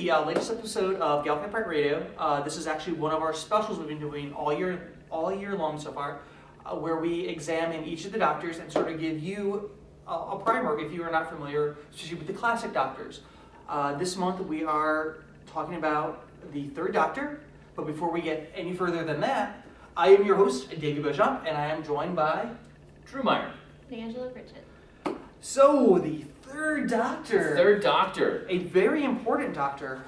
the latest episode of Gallifrey Pirate Radio. This is actually one of our specials we've been doing all year long so far, where we examine each of the Doctors and sort of give you a primer if you are not familiar, especially with the classic Doctors. This month we are talking about the Third Doctor, but before we get any further than that, I am your host, David Beauchamp, and I am joined by Drew Meyer. Angela Pritchett. So, the Third Doctor. The Third Doctor. A very important Doctor.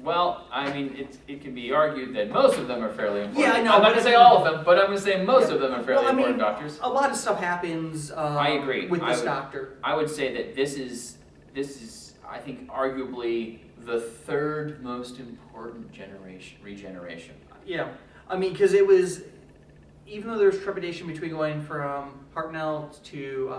Well, I mean, it can be argued that most of them are fairly important. Yeah, I know. I'm not going to say all of them, but I'm going to say most of them are fairly Well, I mean, important Doctors. A lot of stuff happens I agree. with this Doctor. I would say that this is, I think, arguably the third most important regeneration. Yeah. I mean, because it was, even though there was trepidation between going from Hartnell to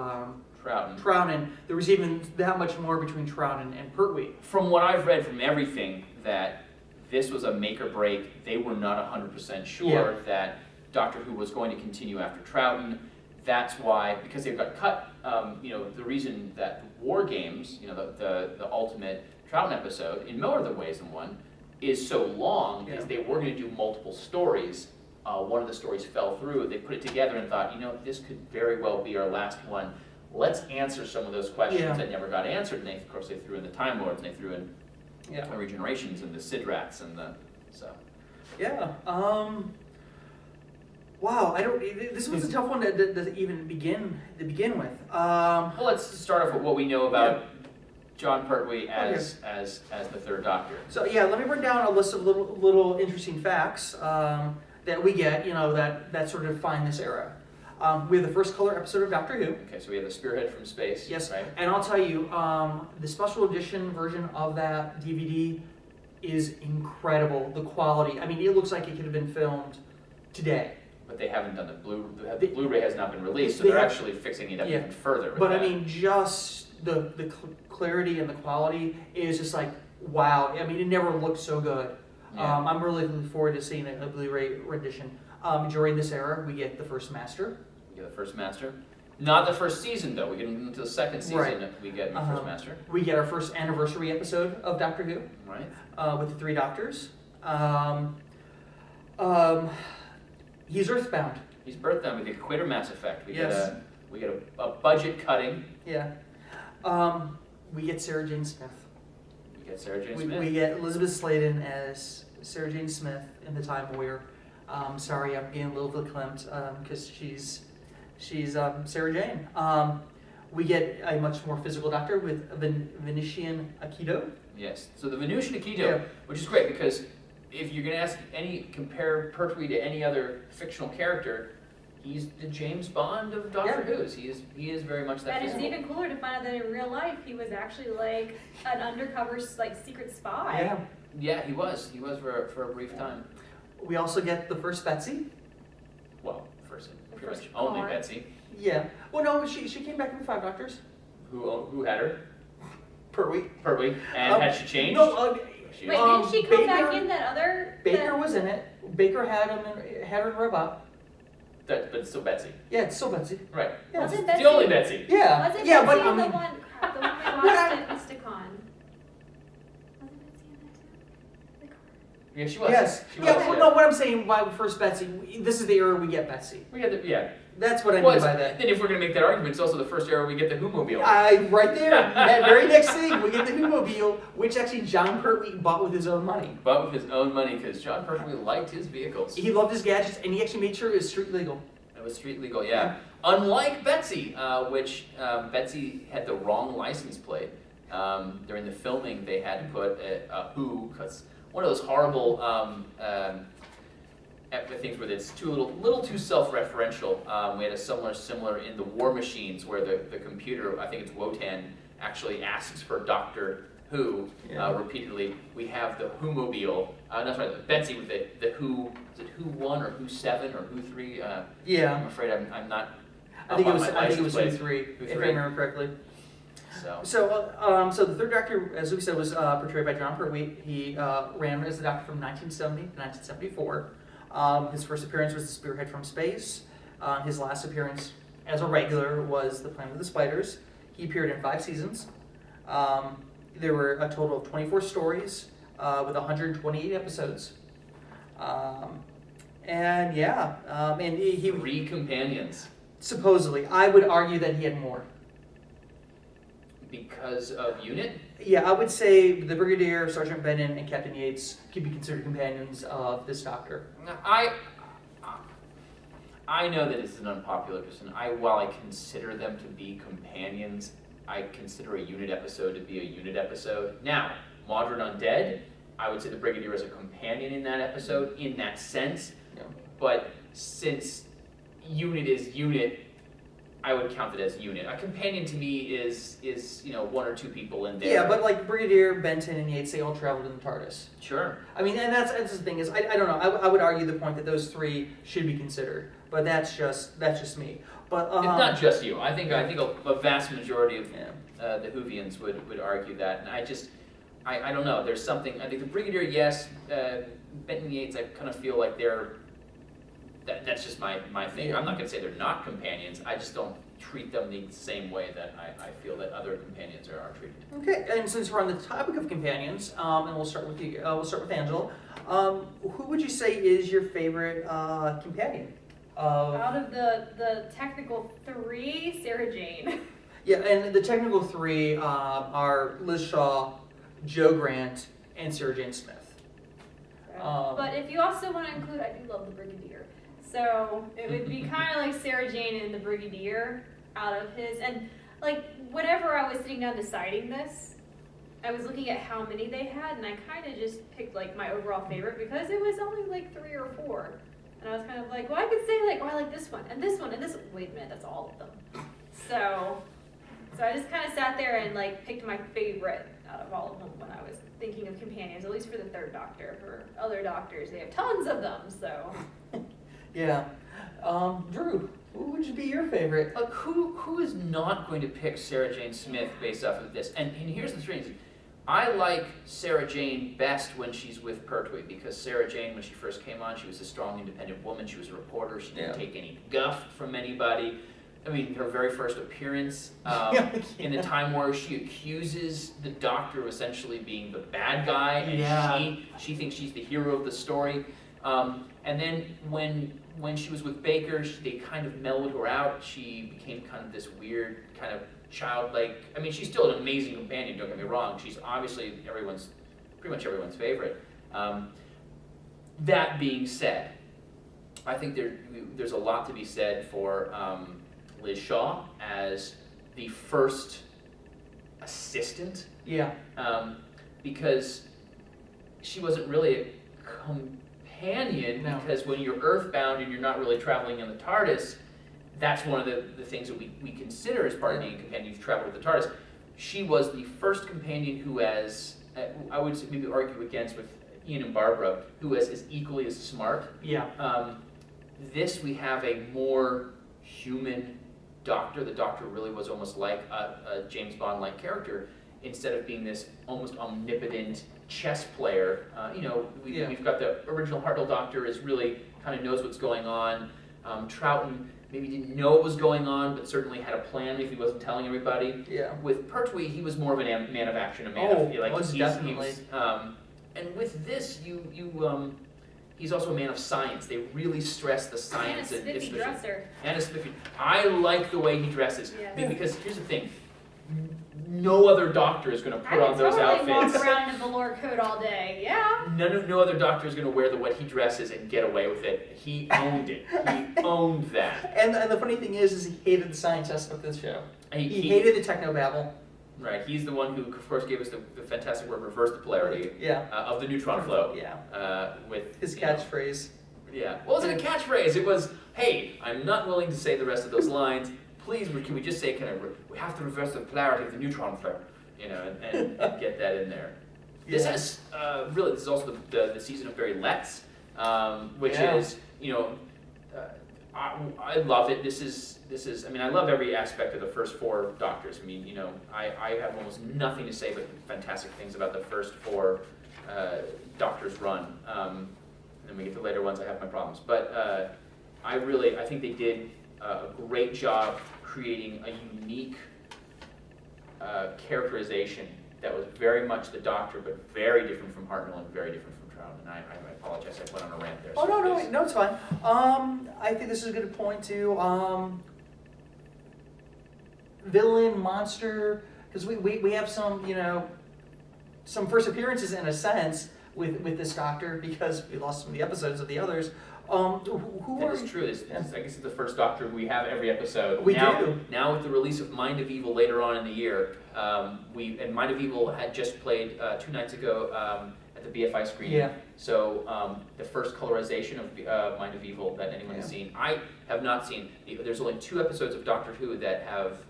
Troughton, there was even that much more between Troughton and Pertwee. From what I've read from everything, that this was a make or break. They were not 100% sure that Doctor Who was going to continue after Troughton. That's why, because they got cut, the reason that War Games, the ultimate Troughton episode, in no other ways than one, is so long, is they were going to do multiple stories. One of the stories fell through. They put it together and thought, this could very well be our last one. Let's answer some of those questions that never got answered. And of course, they threw in the Time Lords, and they threw in the Regenerations and the Sidrats and the Yeah. Wow. This was a tough one to even begin with. Well, let's start off with what we know about Jon Pertwee as the Third Doctor. So let me bring down a list of little interesting facts that we get, that sort of define this era. We have the first color episode of Doctor Who. Okay, so we have the Spearhead from Space. Yes, right? And I'll tell you, the special edition version of that DVD is incredible. The quality, I mean, it looks like it could have been filmed today. But they haven't done the Blu-ray has not been released, so they're actually fixing it up even further. But I mean, just the clarity and the quality is just like, wow. I mean, it never looked so good. Yeah. I'm really looking forward to seeing a Blu-ray rendition. During this era, we get the First Master. We get the First Master. Not the first season, though. We get into the second season. We get the First Master. We get our first anniversary episode of Doctor Who. Right. With the three Doctors. He's Earthbound. He's Earthbound. We get Quatermass Effect. We get a budget cutting. Yeah. We get Sarah Jane Smith. We get Sarah Jane Smith. We get Elizabeth Sladen as Sarah Jane Smith in the Time Warrior. Sorry, I'm getting a little verklempt because she's Sarah Jane. We get a much more physical Doctor with Venusian Akito. Yes. So the Venusian Akito, which is great because if you're going to compare Pertwee to any other fictional character, he's the James Bond of Doctor Who's. He is very much that. And it's even cooler to find out that in real life he was actually like an undercover secret spy. Yeah. Yeah, he was. He was for a brief time. We also get the first Betsy. Well, pretty much only Betsy. Yeah. Well, no, she came back in the Five Doctors. Who had her? Pertwee. And had she changed? No. Wait, didn't she come back in that other? Baker was in it. Baker had her in Robot. But it's still Betsy. Yeah, it's still Betsy. Right. Yeah. Was it It's Betsy? the only Betsy. Yeah. Was it yeah, Betsy but I the mean, one we watched at Mysticon? Yeah, she was. Yes. She was, Well, no, what I'm saying, why first Betsy? This is the era we get Betsy. We had That's what I mean by that. Then if we're going to make that argument, it's also the first era we get the Who-mobile. Right there. That very next thing, we get the Who-mobile, which actually Jon Pertwee bought with his own money. But with his own money, because Jon Pertwee liked his vehicles. He loved his gadgets, and he actually made sure it was street legal. It was street legal, yeah. Unlike Betsy, which Betsy had the wrong license plate. During the filming, they had to put a Who, because one of those horrible things where it's a little too self-referential. We had a similar in the War Machines, where the computer, I think it's Wotan, actually asks for Doctor Who repeatedly. We have the Who-mobile. Betsy with the Who. Is it Who 1 or Who 7 or Who 3? I'm afraid I'm not. I think it was Who 3, if I remember correctly. So the Third Doctor, as we said, was portrayed by Jon Pertwee. He ran as the Doctor from 1970 to 1974. His first appearance was the Spearhead from Space. His last appearance as a regular was The Planet of the Spiders. He appeared in 5 seasons. There were a total of 24 stories with 128 episodes. And yeah, and he 3 companions supposedly, I would argue that he had more. because of unit. Yeah, I would say the Brigadier, Sergeant Bennett, and Captain Yates could be considered companions of this Doctor. I know that it's an unpopular position. While I consider them to be companions, I consider a unit episode to be a unit episode. Now, Modern Undead, I would say the Brigadier is a companion in that episode, in that sense. Yeah. But since unit is unit, I would count it as unit. A companion to me is 1 or 2 people in there. Yeah, but like Brigadier, Benton, and Yates, they all traveled in the TARDIS. Sure. I mean, and that's the thing is, I don't know. I would argue the point that those 3 should be considered, but that's just me. But It's not just you. I think a vast majority of the Whovians would argue that, and I don't know. There's something. I think the Brigadier, yes. Benton Yates, I kind of feel like that's just my thing. Yeah. I'm not going to say they're not companions. I just don't treat them the same way that I feel that other companions are treated. Okay, and since we're on the topic of companions, and we'll start with you. We'll start with Angela. Who would you say is your favorite companion? Out of the technical 3, Sarah Jane. Yeah, and the technical 3 are Liz Shaw, Joe Grant, and Sarah Jane Smith. But if you also want to include, I do love the Brigadier. So it would be kind of like Sarah Jane and the Brigadier out of his. And like whenever I was sitting down deciding this, I was looking at how many they had, and I kind of just picked like my overall favorite because it was only like 3 or 4. And I was kind of like, well, I could say like, oh, I like this one and this one and this one. Wait a minute, that's all of them. So I just kind of sat there and like picked my favorite out of all of them when I was thinking of companions, at least for the 3rd Doctor. For other Doctors, they have tons of them, so. Yeah. Drew, who would be your favorite? Who is not going to pick Sarah Jane Smith based off of this? And here's the strange thing. I like Sarah Jane best when she's with Pertwee, because Sarah Jane, when she first came on, she was a strong, independent woman. She was a reporter. She didn't take any guff from anybody. I mean, her very first appearance in the Time War, she accuses the Doctor of essentially being the bad guy, and she thinks she's the hero of the story. And then when she was with Baker, they kind of mellowed her out. She became kind of this weird, kind of childlike. I mean, she's still an amazing companion. Don't get me wrong. She's obviously pretty much everyone's favorite. That being said, I think there's a lot to be said for Liz Shaw as the first assistant. Yeah. Because she wasn't really a companion, because when you're earthbound and you're not really traveling in the TARDIS, that's one of the things that we consider as part of being a companion. You've traveled with the TARDIS. She was the first companion who has, I would maybe argue against with Ian and Barbara, who was as equally as smart. Yeah. This, we have a more human Doctor. The Doctor really was almost like a James Bond-like character, instead of being this almost omnipotent chess player. We've got the original Hartnell Doctor is really kind of knows what's going on. Troughton maybe didn't know what was going on, but certainly had a plan if he wasn't telling everybody. Yeah. With Pertwee, he was more of a man of action, a man of like most definitely. And with this, he's also a man of science. They really stress the science. And a spiffy dresser. And a spiffy. I like the way he dresses. Yeah. Because here's the thing. No other Doctor is going to put on those outfits. I could totally walk around in a velour coat all day. Yeah. No other Doctor is going to wear what he dresses and get away with it. He owned it. He owned that. And the funny thing is he hated the science aspect of the show. He hated the technobabble. Right, he's the one who, of course, gave us the fantastic word reverse the polarity of the neutron flow. Yeah. With his catchphrase. Yeah. Well, it wasn't a catchphrase. It was, hey, I'm not willing to say the rest of those lines. Please, can we just say, we have to reverse the polarity of the neutron flow, and get that in there. This has this is also the season of Barry Letts, which is, I love it. This is. I mean, I love every aspect of the first 4 Doctors. I mean, I have almost nothing to say but fantastic things about the first 4 Doctors run. And then we get to later ones, I have my problems. But I think they did a great job creating a unique characterization that was very much the Doctor, but very different from Hartnell and very different from Troughton. And I apologize, I went on a rant there. Oh, so no, please. no, it's fine. I think this is a good point too. Villain, monster, because we have some, some first appearances in a sense with this Doctor because we lost some of the episodes of the others. Who That are is true. I guess it's the first Doctor we have every episode. We now, do. Now with the release of Mind of Evil later on in the year, and Mind of Evil had just played 2 nights ago at the BFI screening. Yeah. So the first colorization of Mind of Evil that anyone has seen, I have not seen. There's only 2 episodes of Doctor Who that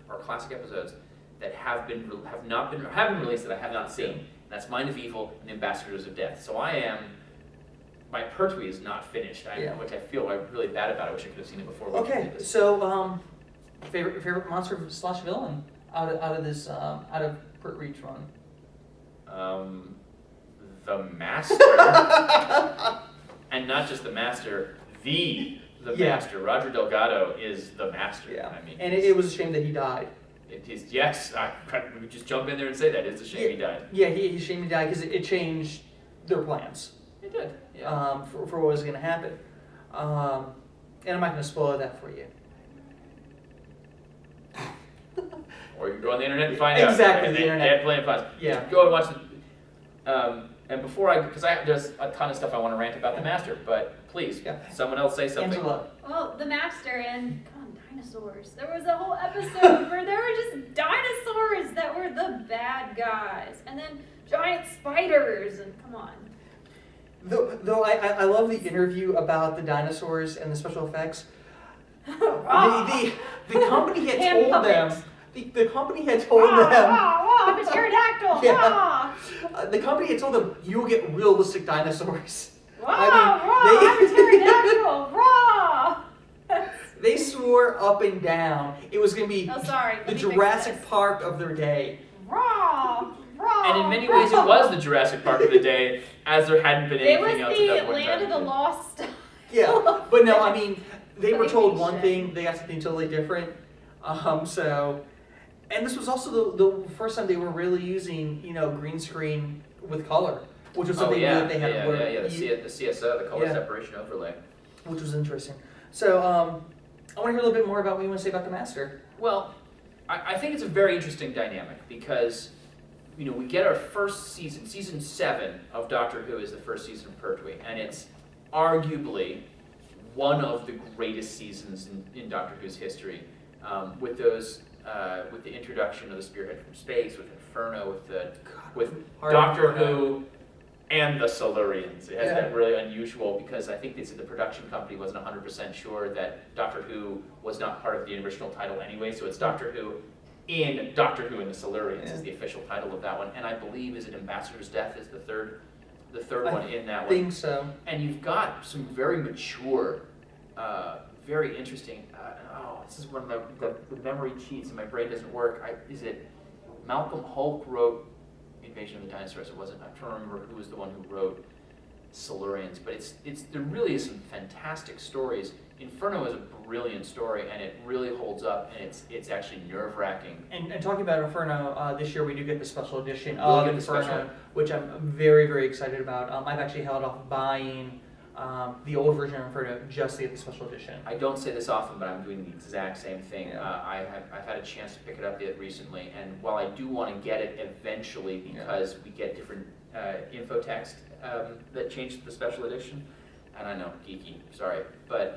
are classic episodes that have been released that I have not seen. And that's Mind of Evil and Ambassadors of Death. So my Pertwee is not finished, which I feel really bad about. I wish I could have seen it before. Okay, so favorite monster / villain out of this out of Pertwee's run. The Master, and not just the Master, the Master. Roger Delgado is the Master. Yeah, I mean, and it was a shame that he died. It is, yes, we could just jump in there and say that. It's a shame he died. Yeah, he's a shame he died because it changed their plans. It did. Yeah. For what was going to happen. And I'm not going to spoil that for you. Or you can go on the internet and find out. Exactly, the They internet. had plenty of fun. Yeah. Go and watch the. And before because there's a ton of stuff I want to rant about the Master, but please, someone else say something. Angela. Well, the Master and dinosaurs. There was a whole episode where there were just dinosaurs that were the bad guys, and then giant spiders. And come on. Though I love the interview about the dinosaurs and the special effects. the company had told them. The company had told them. I'm a pterodactyl. Yeah. The company had told them you will get realistic dinosaurs. I'm a pterodactyl. Raw. They swore up and down it was going to be the Jurassic Park of their day. Raw. And in many ways, it was the Jurassic Park of the day, as there hadn't been anything else. It was the land of the lost. Yeah, but no, I mean, they were told one thing, they got something totally different. And this was also the first time they were really using, green screen with color, which was something that they had. The CSO, the color separation overlay, which was interesting. So I want to hear a little bit more about what you want to say about the Master. Well, I think it's a very interesting dynamic because, we get our first season, season 7 of Doctor Who is the first season of Pertwee, and it's arguably one of the greatest seasons in Doctor Who's history. With the introduction of the Spearhead from Space, with Inferno, with Doctor Who and the Silurians. It has that really unusual, because I think they said the production company wasn't 100% sure that Doctor Who was not part of the original title anyway, so it's Doctor Who and the Silurians is the official title of that one, and I believe is it Ambassador's Death is the third one in that one. I think so. And you've got some very mature, very interesting. This is one of the memory cheats, and my brain doesn't work. Is it Malcolm Hulke wrote Invasion of the Dinosaurs? It wasn't. I'm trying to remember who was the one who wrote Silurians, but there really is some fantastic stories. Inferno is a brilliant story, and it really holds up, and it's actually nerve-wracking. And talking about Inferno, this year we do get the special edition of Inferno, which I'm very, very excited about. I've actually held off buying the old version of Inferno just to get the special edition. I don't say this often, but I'm doing the exact same thing. I've had a chance to pick it up recently, and while I do want to get it eventually because we get different info text that changed the special edition, and I know, geeky, sorry, but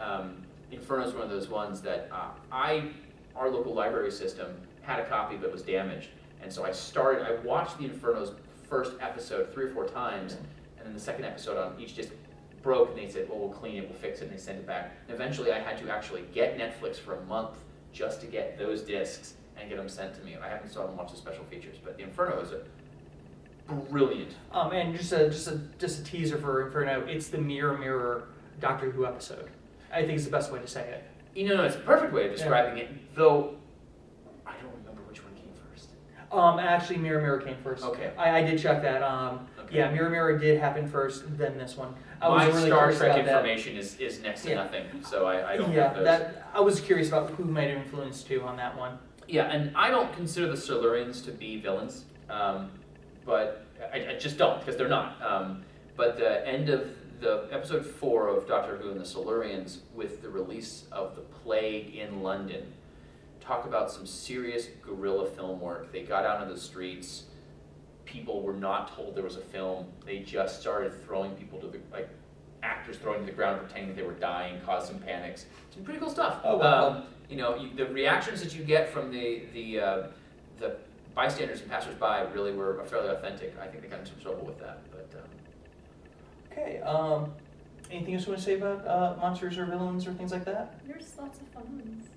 Inferno is one of those ones that our local library system had a copy but was damaged, and so I watched the Inferno's first episode 3 or 4 times, and then the second episode on each just broke, and they said, well, we'll clean it, we'll fix it, and they sent it back. And eventually I had to actually get Netflix for a month just to get those discs and get them sent to me. I haven't still watched the special features, but the Inferno is a brilliant. And just a teaser for Inferno, it's the Mirror Mirror Doctor Who episode. I think it's the best way to say it. It's a perfect way of describing it, though I don't remember which one came first. Actually, Mirror Mirror came first. Okay. I did check that. Okay. Yeah, Mirror Mirror did happen first, then this one. My Star Trek information is next to nothing, so I don't have those. I was curious about who might have influenced too on that one. Yeah, and I don't consider the Silurians to be villains. but I just don't, because they're not. But the end of the episode 4 of Doctor Who and the Silurians, with the release of the Plague in London, talk about some serious guerrilla film work. They got out into the streets. People were not told there was a film. They just started throwing people to the, like, actors throwing to the ground, pretending that they were dying, caused some panics. Some pretty cool stuff. Oh, wow. You know, the reactions that you get from the bystanders and passersby really were fairly authentic. I think they got into some trouble with that, but. Okay. Anything else you want to say about monsters or villains or things like that? There's lots of fun ones.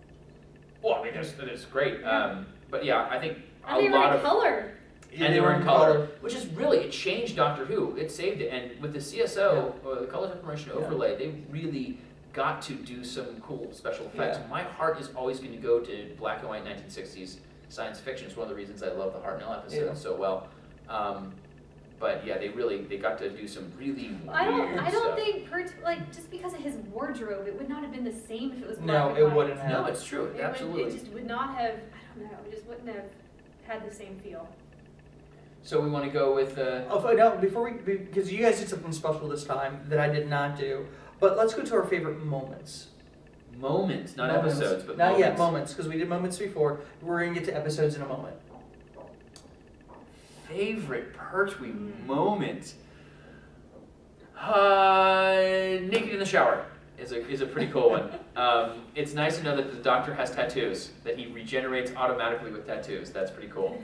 Well, I mean, it's great. But yeah, I think And they were in color. And they were in color, which is really, it changed Doctor Who. It saved it. And with the CSO, or the Color Information Overlay, they really got to do some cool special effects. Yeah. My heart is always going to go to black and white 1960s science fiction. It's one of the reasons I love the Hartnell episode so well. But yeah, they got to do some really weird I don't stuff. think just because of his wardrobe, it would not have been the same if it was black No, and it white. wouldn't have. No, it's true. It Absolutely. it just would not have. I don't know. It just wouldn't have had the same feel. So we want to go with. No, because you guys did something special this time that I did not do. But let's go to our favorite moments. Moments, not Moments. episodes, but not moments. yet moments, because we did moments before. We're gonna get to episodes in a moment. Favorite Pertwee moment? Naked in the shower is a pretty cool one. It's nice to know that the Doctor has tattoos, that he regenerates automatically with tattoos. That's pretty cool.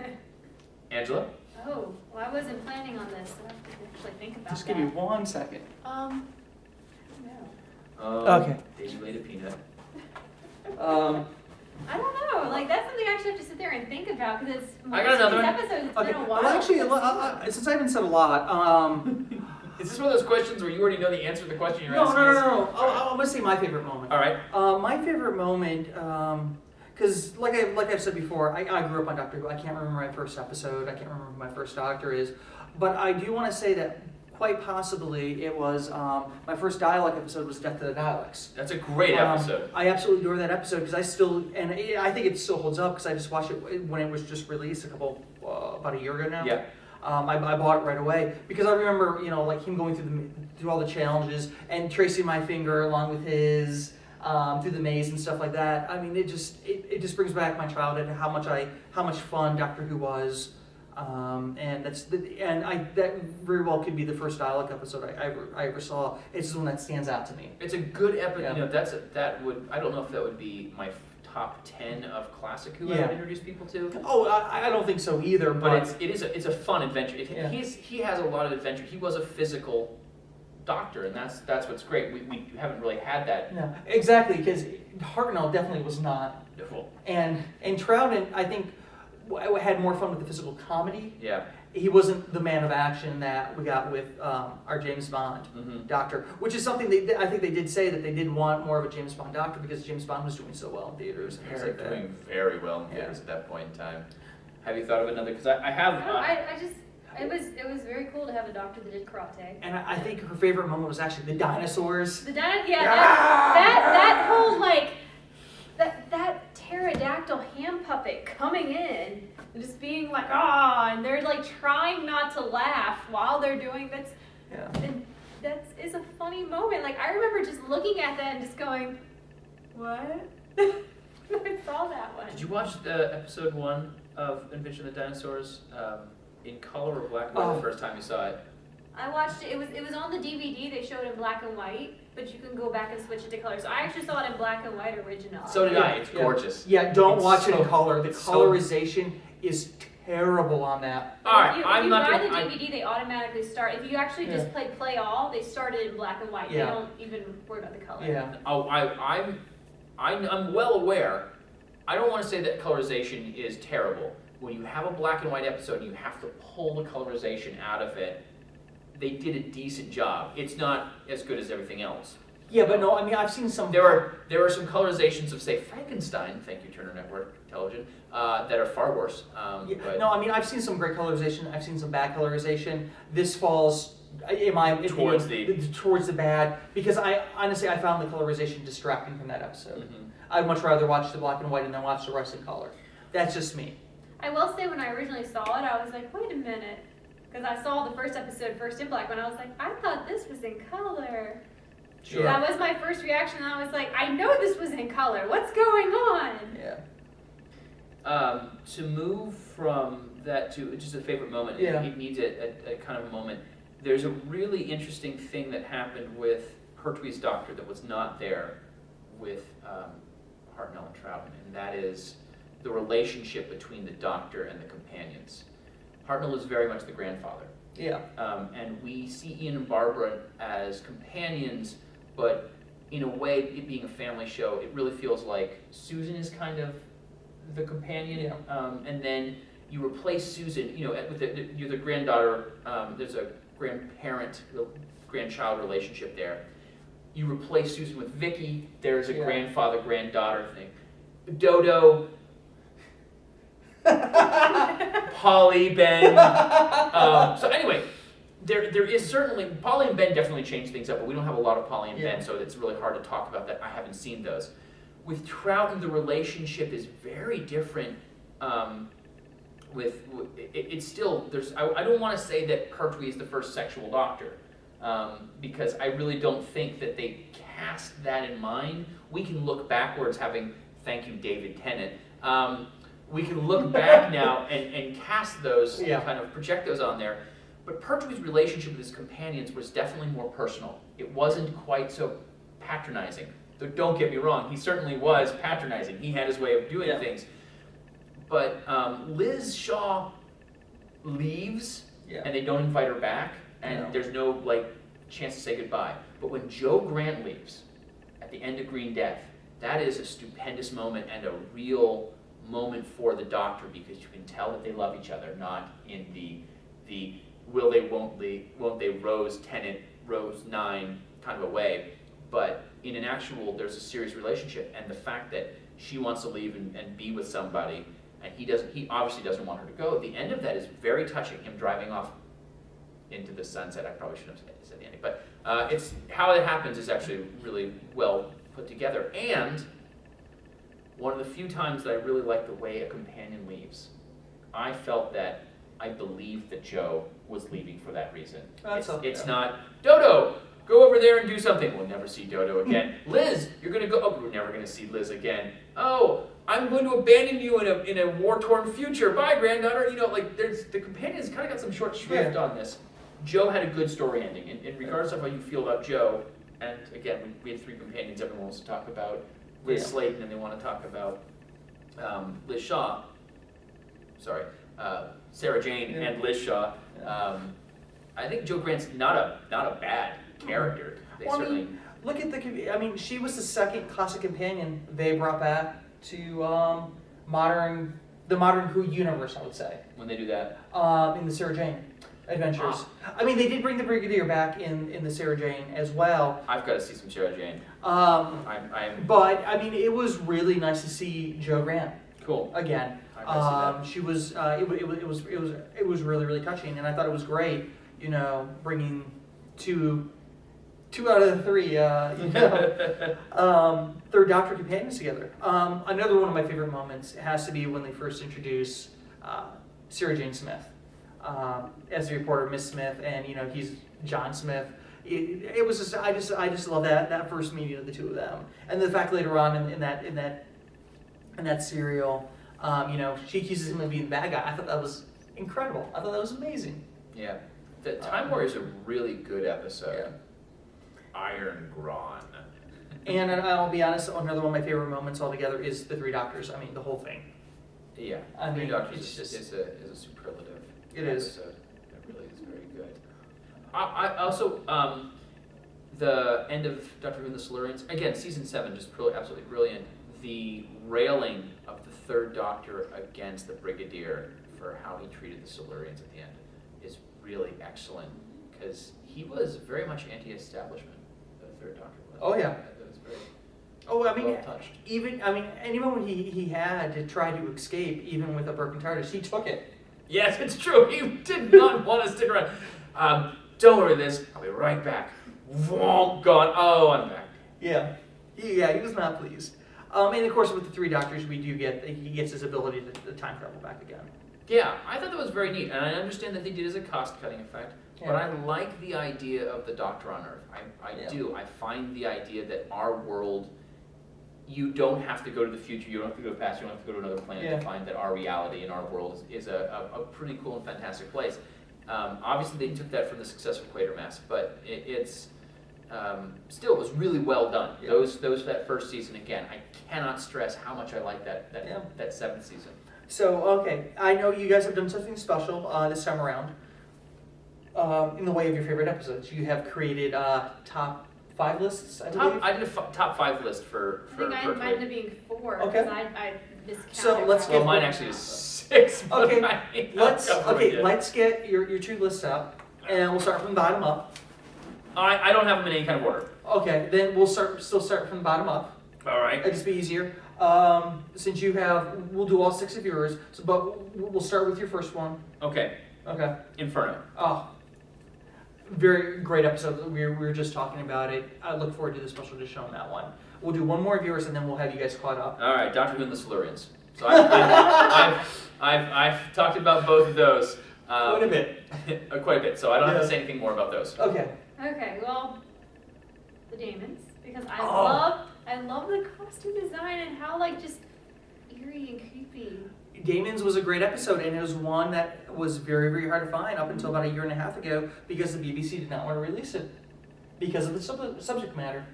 Angela? Oh, well, I wasn't planning on this. So I have to actually think about Just that. give me 1 second. I don't know. Okay. Daisy laid a peanut. I don't know. Like that's something I actually have to sit there and think about because it's I got another one. episodes. It's Okay. been a while. Well, actually, since I haven't said a lot, Is this one of those questions where you already know the answer to the question you're no. asking us? I'm gonna say my favorite moment. All right. My favorite moment, because like I've said before, I grew up on Doctor Who. I can't remember my first episode. I can't remember who my first Doctor is, but I do want to say that quite possibly it was my first Dialect episode was Death of the Daleks. That's a great episode. I absolutely adore that episode because I think it still holds up because I just watched it when it was just released about a year ago now. Yeah. I bought it right away because I remember, like him going through all the challenges and tracing my finger along with his through the maze and stuff like that. I mean, it just brings back my childhood, how much fun Doctor Who was, and that very well could be the first Dialect episode I ever saw. It's just one that stands out to me. It's a good episode. Yeah. I don't know if that would be my top 10 of classic Who I Yeah. would introduce people to. Oh, I don't think so either. But it's a fun adventure. Yeah. He has a lot of adventure. He was a physical doctor, and that's what's great. We haven't really had that. No, exactly, because Hartnell definitely was not, Well, and Troughton I think had more fun with the physical comedy. yeah. He wasn't the man of action that we got with our James Bond Mm-hmm. Doctor, which is something I think they did say that they did want more of a James Bond Doctor because James Bond was doing so well in theaters and things like that. Doing very well in theaters at that point in time. Have you thought of another? Because I have. No, it was very cool to have a doctor that did karate. And I think her favorite moment was actually the dinosaurs. The that whole that pterodactyl hand puppet coming in and just being like and they're like trying not to laugh while they're doing that's is a funny moment. Like I remember just looking at that and just going, what? I saw that one. Did you watch the episode 1 of Invention of the Dinosaurs in color or black and white the first time you saw it? I watched it. It was on the DVD. They showed in black and white, but you can go back and switch it to color. So I actually saw it in black and white original. So did I. It's Yeah. gorgeous. Yeah, don't It's watch it so- in color. The it's so- colorization is terrible on that. But All right, if I'm you not buy gonna. the I- DVD, they automatically start. If you actually just play all, they start it in black and white. Yeah. They don't even worry about the color. Yeah. Oh, I'm well aware. I don't want to say that colorization is terrible. When you have a black and white episode and you have to pull the colorization out of it, they did a decent job. It's not as good as everything else. Yeah, but no, I mean, I've seen some. There are some colorizations of, say, Frankenstein, thank you, Turner Network Television, that are far worse. But No, I mean, I've seen some great colorization. I've seen some bad colorization. This falls, in my opinion, towards the bad, because I found the colorization distracting from that episode. Mhm. I'd much rather watch the black and white and then watch the rest in color. That's just me. I will say when I originally saw it, I was like, wait a minute. because I saw the first episode first in black, and I was like, I thought this was in color. Sure. That was my first reaction. And I was like, I know this was in color. What's going on? Yeah. To move from that to just a favorite moment, Yeah. it needs a kind of a moment. There's a really interesting thing that happened with Pertwee's doctor that was not there with Hartnell and Troughton, and that is the relationship between the doctor and the companions. Hartnell is very much the grandfather. Yeah. And we see Ian and Barbara as companions, but in a way, it being a family show, it really feels like Susan is kind of the companion, and then you replace Susan, with you're the granddaughter, there's a grandparent-grandchild relationship there. You replace Susan with Vicky, there's a grandfather-granddaughter thing. Dodo, Polly, Ben. So anyway, there is certainly, Polly and Ben definitely change things up, but we don't have a lot of Polly and Ben, so it's really hard to talk about that. I haven't seen those. With Troughton, the relationship is very different. It's still, I don't want to say that Pertwee is the first sexual doctor, because I really don't think that they cast that in mind. We can look backwards, thank you, David Tennant. We can look back now and cast those, kind of project those on there. But Pertwee's relationship with his companions was definitely more personal. It wasn't quite so patronizing. Though don't get me wrong, he certainly was patronizing. He had his way of doing things. But Liz Shaw leaves, and they don't invite her back, and there's no chance to say goodbye. But when Joe Grant leaves at the end of Green Death, that is a stupendous moment and a real moment for the Doctor, because you can tell that they love each other, not in the will they, won't they, Rose Tennant, Rose 9 kind of a way, but in an actual, there's a serious relationship, and the fact that she wants to leave and be with somebody, and he obviously doesn't want her to go. The end of that is very touching, him driving off into the sunset. I probably shouldn't have said the ending, but it's how it happens is actually really well put together, and one of the few times that I really like the way a companion leaves. I felt that I believed that Joe was leaving for that reason. It's not, Dodo, go over there and do something. We'll never see Dodo again. Liz, you're going to go, oh, we're never going to see Liz again. Oh, I'm going to abandon you in a war-torn future. Bye, granddaughter. The companions kind of got some short shrift on this. Joe had a good story ending. In regards of how you feel about Joe, and again, we had 3 companions everyone wants to talk about. Liz Slayton, and they want to talk about Liz Shaw. Sorry, Sarah Jane and Liz Shaw. I think Joe Grant's not a bad character. Look at she was the second classic companion they brought back to the modern Who universe, I would say. When they do that, in the Sarah Jane adventures. They did bring the Brigadier back in the Sarah Jane as well. I've got to see some Sarah Jane. But it was really nice to see Joe Grant. Cool. Again, she was. It was really, really touching, and I thought it was great. Bringing two out of the 3, Third Doctor companions together. Another one of my favorite moments has to be when they first introduce Sarah Jane Smith as the reporter, Miss Smith, and he's John Smith. It was just I just love that first meeting of the 2 of them, and the fact later on in that serial, she accuses him of being the bad guy. I thought that was incredible. I thought that was amazing. Yeah, the Time Warrior is a really good episode. Iron Gron. And I'll be honest, another one of my favorite moments altogether is the 3 Doctors. The whole thing. Yeah, 3 Doctors is a superlative. It is. Episode. It really is very good. I also the end of Doctor Who and the Silurians, again, season 7, just absolutely brilliant. The railing of the 3rd Doctor against the Brigadier for how he treated the Silurians at the end is really excellent, because he was very much anti-establishment, the 3rd Doctor was. Oh, yeah. That was very well touched. Even when he had to try to escape, even with a broken TARDIS, he took it. Yes, it's true. He did not want to stick around. Don't worry, Liz. I'll be right back. Gone. Oh, I'm back. Yeah. He was not pleased. And of course, with the 3 Doctors, he gets his ability to time travel back again. Yeah, I thought that was very neat, and I understand that they did as a cost-cutting effect, but Yeah. I like the idea of the Doctor on Earth. I Yeah. do. I find the idea that our world, you don't have to go to the future, you don't have to go to the past, you don't have to go to another planet Yeah. to find that our reality and our world is a pretty cool and fantastic place. Obviously, they took that from the success of Quatermass, but it's still, it was really well done. Yeah. That first season, again, I cannot stress how much I like that Yeah. that seventh season. So, okay, I know you guys have done something special this time around. In the way of your favorite episodes, you have created top 5 lists, I believe. I did a top 5 list for I think I Berkeley. might have been 4, Okay. because I discounted. So, let's Well, get- mine actually is 6. but Okay, I- let's get your 2 lists out, and we'll start from the bottom up. I don't have them in any kind of order. Okay, then we'll still start from the bottom up. All right. It'll just be easier. Since we'll do all 6 of yours, but we'll start with your first one. Okay. Okay. Inferno. Oh, very great episode. We were just talking about it. I look forward to the special edition on that one. We'll do one more of yours, and then we'll have you guys caught up. All right. Doctor Who and the Silurians. So I've talked about both of those. Quite a bit. Quite a bit. So I don't have Yeah. to say anything more about those. Okay. Okay, well, the Damons, because I Oh. love the costume design and how like just eerie and creepy. Damon's was a great episode, and it was one that was very, very hard to find up until about a 1.5 years ago because the BBC did not want to release it because of the subject matter.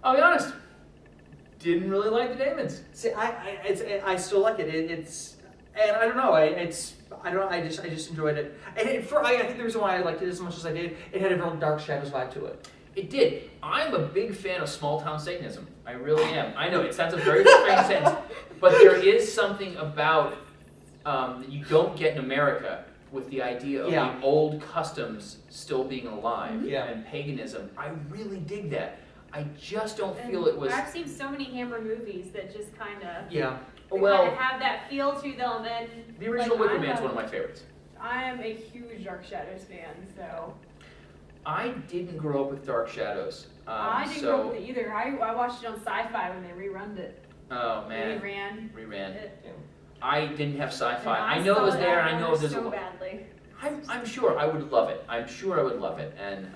I'll be honest. Didn't really like the Damons. See, I still like it. It's, and I don't know. I just enjoyed it. And I think the reason why I liked it as much as I did, it had a real Dark Shadows vibe to it. It did. I'm a big fan of small town Satanism. I really am. I know it sounds a very strange sentence, but there is something about that you don't get in America with the idea of Yeah. the old customs still being alive Yeah. and paganism. I really dig that. I just don't And feel it was. I've seen so many Hammer movies that just kind of Yeah. Well, have that feel to them. And the original like, Wicker Man's one of my favorites. I am a huge Dark Shadows fan, so I didn't grow up with Dark Shadows. I didn't grow up with it either. I watched it on Sci-Fi when they rerun it. Oh man, Reran reran. it. I didn't have sci-fi. And I know it saw was there, and I on know there there's so a. badly. I'm sure I would love it. I'm sure I would love it. And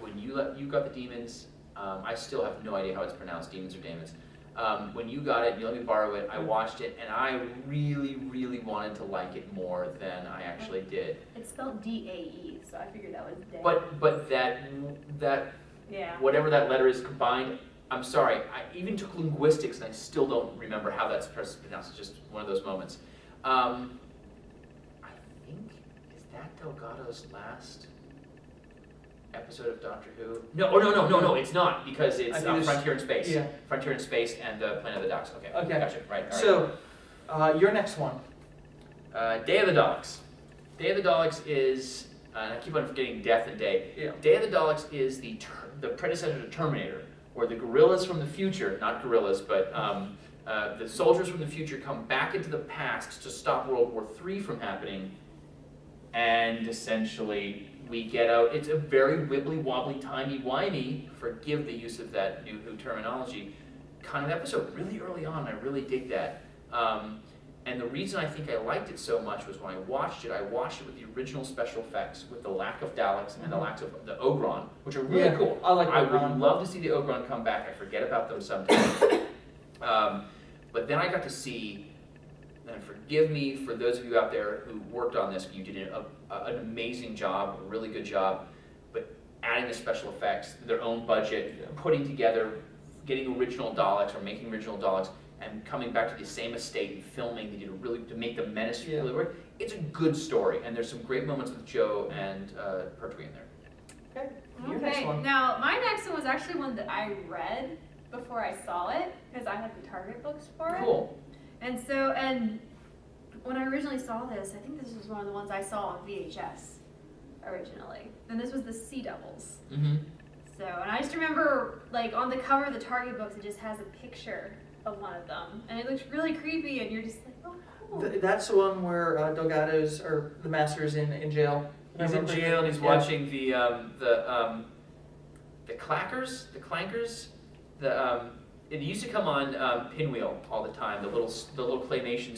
when you got the Demons, I still have no idea how it's pronounced, Demons or Damons. When you got it, you let me borrow it. I watched it, and I really, really wanted to like it more than I actually did. It's spelled D-A-E, so I figured that was day. But that yeah. whatever that letter is combined, I'm sorry. I even took linguistics, and I still don't remember how that's pronounced. It's just one of those moments. I think, is that Delgado's last episode of Doctor Who? No, it's not, because I it's think it's- Frontier in Space. Yeah. Frontier in Space and the Planet of the Daleks. Okay, Okay. gotcha, right. All So, your next one. right. Day of the Daleks. Day of the Daleks is, and I keep on forgetting Death and Day. Yeah. Day of the Daleks is the predecessor to Terminator, where the guerrillas from the future, not gorillas, but the soldiers from the future come back into the past to stop World War III from happening, and essentially we get out. It's a very wibbly-wobbly, timey-wimey, forgive the use of that new Who terminology, kind of episode. Really early on, I really dig that. And the reason I think I liked it so much was when I watched it with the original special effects, with the lack of Daleks and the lack of the Ogron, which are really Yeah, cool. I like I Ogron. would love to see the Ogron come back. I forget about them sometimes. But then I got to see, and forgive me for those of you out there who worked on this, you did an amazing job, a really good job, but adding the special effects, their own budget, putting together, getting original Daleks or making original Daleks, and coming back to the same estate and filming, they did to make the Menace Yeah. really work. It's a good story, and there's some great moments with Joe and Pertwee in there. Okay. Your next Okay, one. now my next one was actually one that I read before I saw it, because I had the Target books for it. Cool. And when I originally saw this, I think this was one of the ones I saw on VHS originally. And this was the Sea Devils. Mm-hmm. So, and I just remember, like, on the cover of the Target books, it just has a picture of one of them. And it looks really creepy, and you're just like, oh, cool. That's the one where Delgado's, or the Master's in jail. He's in Remember? jail and he's Yeah. watching the clackers, it used to come on Pinwheel all the time. The little claymation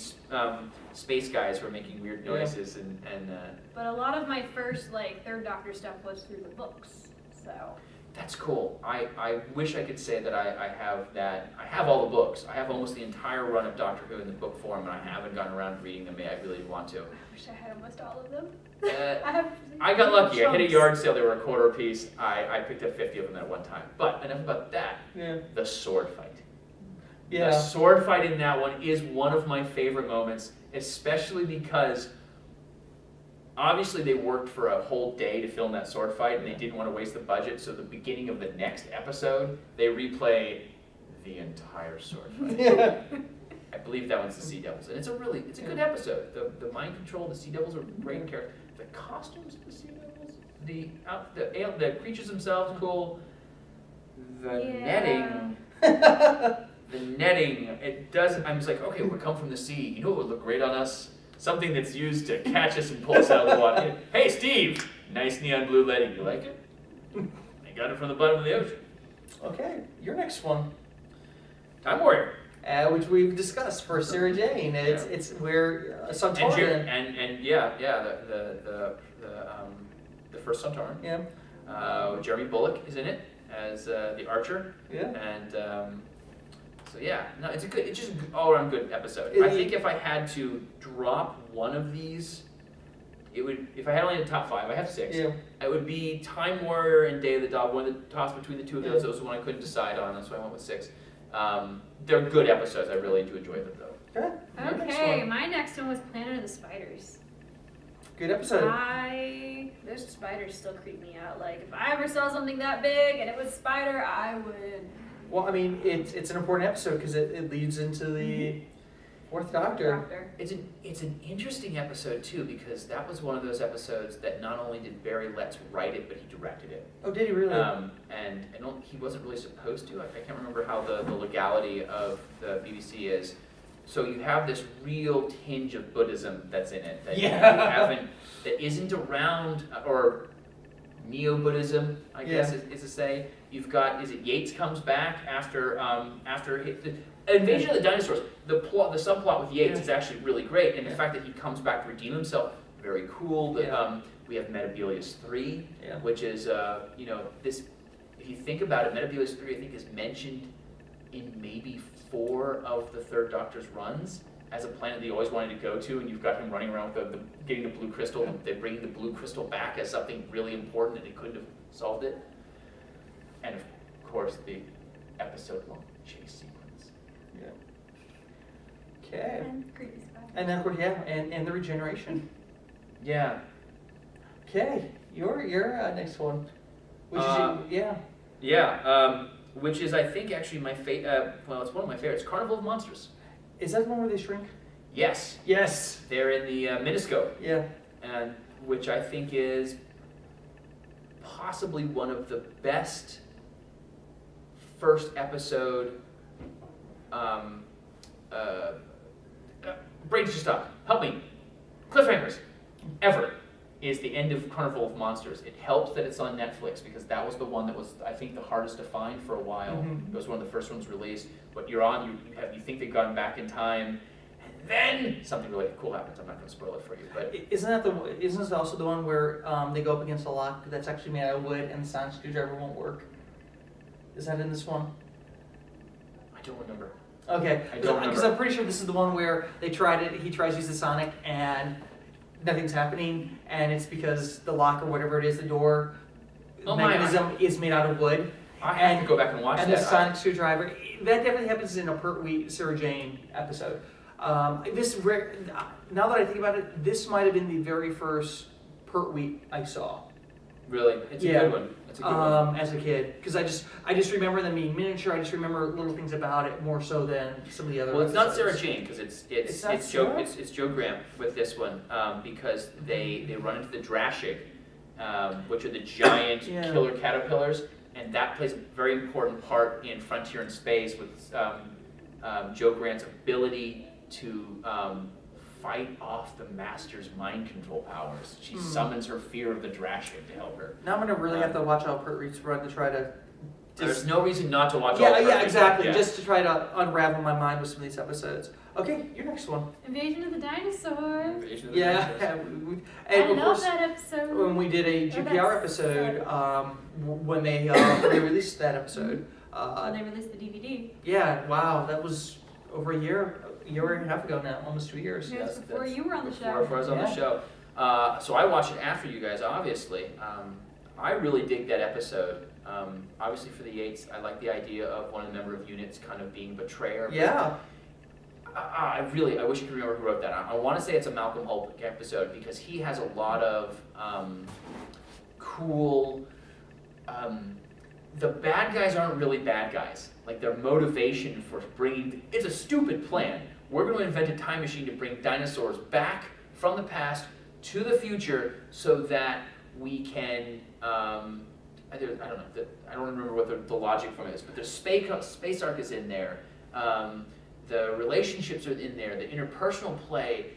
space guys were making weird noises and. But a lot of my first Third Doctor stuff was through the books, so. That's cool. I wish I could say that I have that. I have all the books. I have almost the entire run of Doctor Who in the book form, and I haven't gotten around to reading them yet. I really want to. I wish I had almost all of them. I got lucky. I hit a yard sale. They were a quarter a piece. I picked up 50 of them at one time. But enough about that. Yeah. The sword fight. Yeah. The sword fight in that one is one of my favorite moments, especially because obviously they worked for a whole day to film that sword fight, and they didn't want to waste the budget. So at the beginning of the next episode, they replay the entire sword fight. Yeah. I believe that one's the Sea Devils, and it's a good episode. The mind control, the Sea Devils are great characters. The costumes of the Sea Devils, the creatures themselves, cool. Netting, the netting. It does. I'm just like, okay, we come from the sea. You know what would look great on us? Something that's used to catch us and pull us out of the water. Hey, Steve, nice neon blue netting. You like it? I got it from the bottom of the ocean. Okay, your next one. Time Warrior. Which we've discussed for Sarah Jane. It's where Sontaran. And the first Sontaran. Yeah. Jeremy Bulloch is in it as the Archer. Yeah. And so yeah, no, it's just an all-around good episode. I think if I had to drop one of these, it would. If I had only the top 5, I have 6. Yeah. It would be Time Warrior and Day of the Dog. One of the toss between the two of those. Those was the one I couldn't decide on. That's why I went with 6. They're good episodes. I really do enjoy them though. Okay. Okay, my next one was Planet of the Spiders. Good episode. Those spiders still creep me out. Like, if I ever saw something that big and it was a spider, I would. Well, I mean, it's an important episode because it leads into the Fourth Doctor. It's an interesting episode too, because that was one of those episodes that not only did Barry Letts write it, but he directed it. Oh, did he really? And he wasn't really supposed to. I can't remember how the legality of the BBC is. So you have this real tinge of Buddhism that's in it that that isn't around, or Neo-Buddhism, I guess is to say. You've got, is it Yates comes back after the Invasion of the Dinosaurs. The subplot with Yates is actually really great, and the fact that he comes back to redeem himself, very cool. We have Metabilius 3, which is this. If you think about it, Metabilius 3 I think is mentioned in maybe 4 of the Third Doctor's runs as a planet they always wanted to go to, and you've got him running around with getting the blue crystal. They're bringing the blue crystal back as something really important, and they couldn't have solved it. And of course, the episode-long chase sequence. Yeah. Okay. And creepy spiders. And then, of course, and the regeneration. Yeah. Okay, your next one, which which is, I think, actually my well, it's one of my favorites. Carnival of Monsters. Is that the one where they shrink? Yes. Yes. They're in the Miniscope. Yeah. And which I think is possibly one of the best first episode. Brains just stopped. Help me. Cliffhangers. Ever. Is the end of Carnival of Monsters. It helps that it's on Netflix, because that was the one that was, I think, the hardest to find for a while. Mm-hmm. It was one of the first ones released. But you're on, you think they've gone back in time, and then something really cool happens. I'm not going to spoil it for you, but isn't this also the one where they go up against a lock that's actually made out of wood and the sonic screwdriver won't work? Is that in this one? I don't remember. Okay, I don't remember. Because I'm pretty sure this is the one where he tries to use the sonic and nothing's happening, and it's because the lock or whatever it is, the door mechanism is made out of wood. I have to go back and watch that. And the sonic screwdriver, that definitely happens in a Pertwee Sarah Jane episode. Now that I think about it, this might have been the very first Pertwee I saw. Really? It's a good one. It's a good one. As a kid, because I just remember them being miniature. I just remember little things about it more so than some of the other. Well, it's episodes. not Sarah Jane, because it's Joe Graham with this one, because they run into the Drashig, which are the giant killer caterpillars, and that plays a very important part in Frontier in Space with Joe Grant's ability to fight off the Master's mind control powers. She summons her fear of the Drashig to help her. Now I'm gonna really have to watch out Pertwee's run to try to There's no reason not to watch all Yeah, of yeah, it. exactly. Yeah. Just to try to unravel my mind with some of these episodes. Okay, your next one. Invasion of the Dinosaurs. Invasion of the Yeah, Dinosaurs. I and of love course, that episode. when we did a Oh, GPR that's episode, sad. when they released that episode, When they released the DVD. yeah, wow, that was over a year and a half ago now, almost 2 years. Yeah. Yes, before that's you were on the show. Before I was on the Yeah. show. So I watched it after you guys, obviously. I really dig that episode. Obviously for the Yates, I like the idea of one of the member of units kind of being betrayer. Yeah, I wish I could remember who wrote that. I want to say it's a Malcolm Holt episode because he has a lot of cool. The bad guys aren't really bad guys. Like their motivation for bringing it's a stupid plan. We're going to invent a time machine to bring dinosaurs back from the past to the future so that we can. I don't know. I don't remember what the logic from it is, but the space arc is in there. The relationships are in there. The interpersonal play,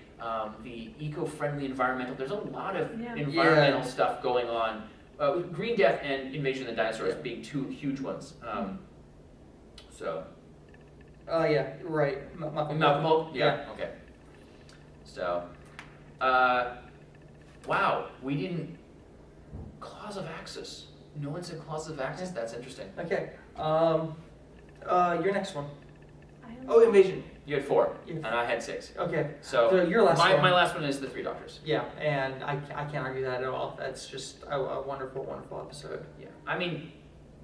the eco-friendly environmental. There's a lot of environmental stuff going on. Green Death and Invasion of the Dinosaurs being two huge ones. yeah, right. Malcolm. Malcolm Holt? Yeah. Okay. So, wow, we didn't. Claws of Axis. No one said Claws of Axis. That's interesting. Okay. Your next one. I don't Oh, Invasion. You had 4, Yeah. and I had 6. Okay. So, So your last one. my last one is The Three Doctors. Yeah, and I can't argue that at all. That's just a wonderful, wonderful episode. Yeah. I mean,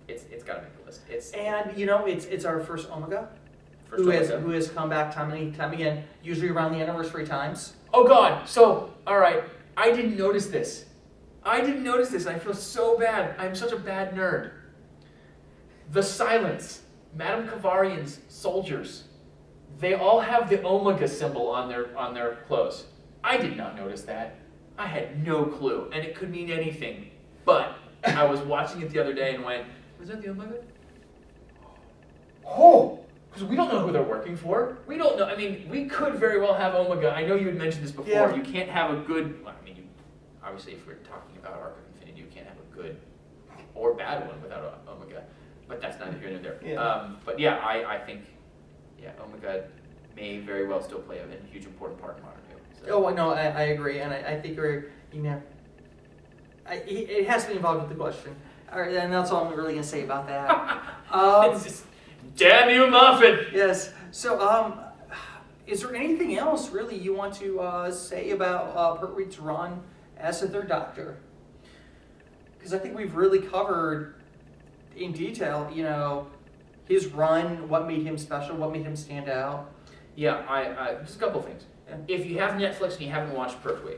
it's got to make the list. It's And it's our first Omega, first Omega. who has come back time and time again, usually around the anniversary times. Oh God! So, all right, I didn't notice this. I feel so bad. I'm such a bad nerd. The Silence, Madame Kavarian's soldiers, they all have the Omega symbol on their clothes. I did not notice that. I had no clue, and it could mean anything. But I was watching it the other day and went, "Was that the Omega?" Oh, because we don't know who they're working for. We don't know. I mean, we could very well have Omega. I know you had mentioned this before. Yeah. You can't have a good. Well, I mean, obviously, if we're talking about Arc of Infinity, you can't have a good or bad one without Omega. But that's neither here nor there. Yeah. But yeah, I think Omega may very well still play a huge important part in Modern Who. So. Oh no, I agree, and I think it has to be involved with the question. All right, and that's all I'm really gonna say about that. It's just, damn you, Muffin! Yes. So, is there anything else really you want to say about Pertwee's run as the Third Doctor? Because I think we've really covered in detail, his run, what made him special, what made him stand out. Yeah, I just a couple of things. Yeah. If you have Netflix and you haven't watched Pertwee,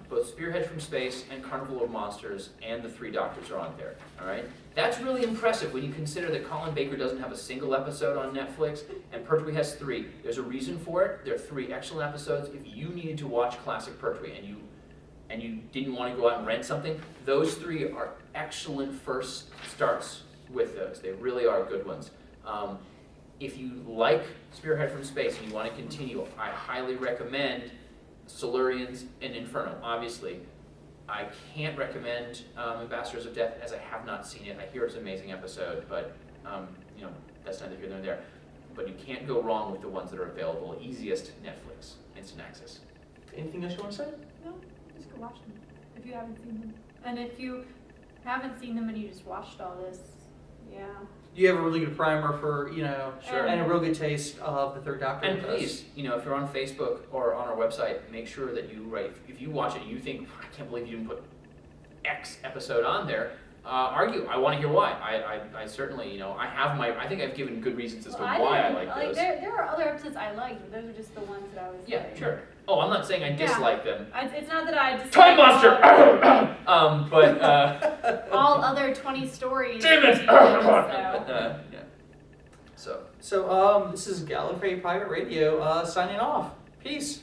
both Spearhead from Space and Carnival of Monsters and The Three Doctors are on there. All right, that's really impressive when you consider that Colin Baker doesn't have a single episode on Netflix and Pertwee has 3. There's a reason for it. There are 3 excellent episodes. If you needed to watch classic Pertwee and you didn't want to go out and rent something, those 3 are excellent first starts with those. They really are good ones. If you like Spearhead from Space and you want to continue, I highly recommend Silurians and Inferno. Obviously, I can't recommend Ambassadors of Death as I have not seen it. I hear it's an amazing episode, but that's neither here nor there. But you can't go wrong with the ones that are available. Easiest, Netflix, instant access. Anything else you want to say? No, just go watch them if you haven't seen them. And if you haven't seen them and you just watched all this, yeah. You have a really good primer for, Sure. and a real good taste of the Third Doctor. And with us. please, if you're on Facebook or on our website, make sure that you write. If you watch it and you think, I can't believe you didn't put X episode on there, argue. I want to hear why. I certainly, I think I've given good reasons as to why I like those. There are other episodes I liked, but those are just the ones that I was Yeah, like, sure. Oh, I'm not saying I dislike them. It's not that I dislike Time Monster! But, all other 20 stories. damn it! So. Yeah. So. So, this is Gallifrey Pirate Radio signing off. Peace.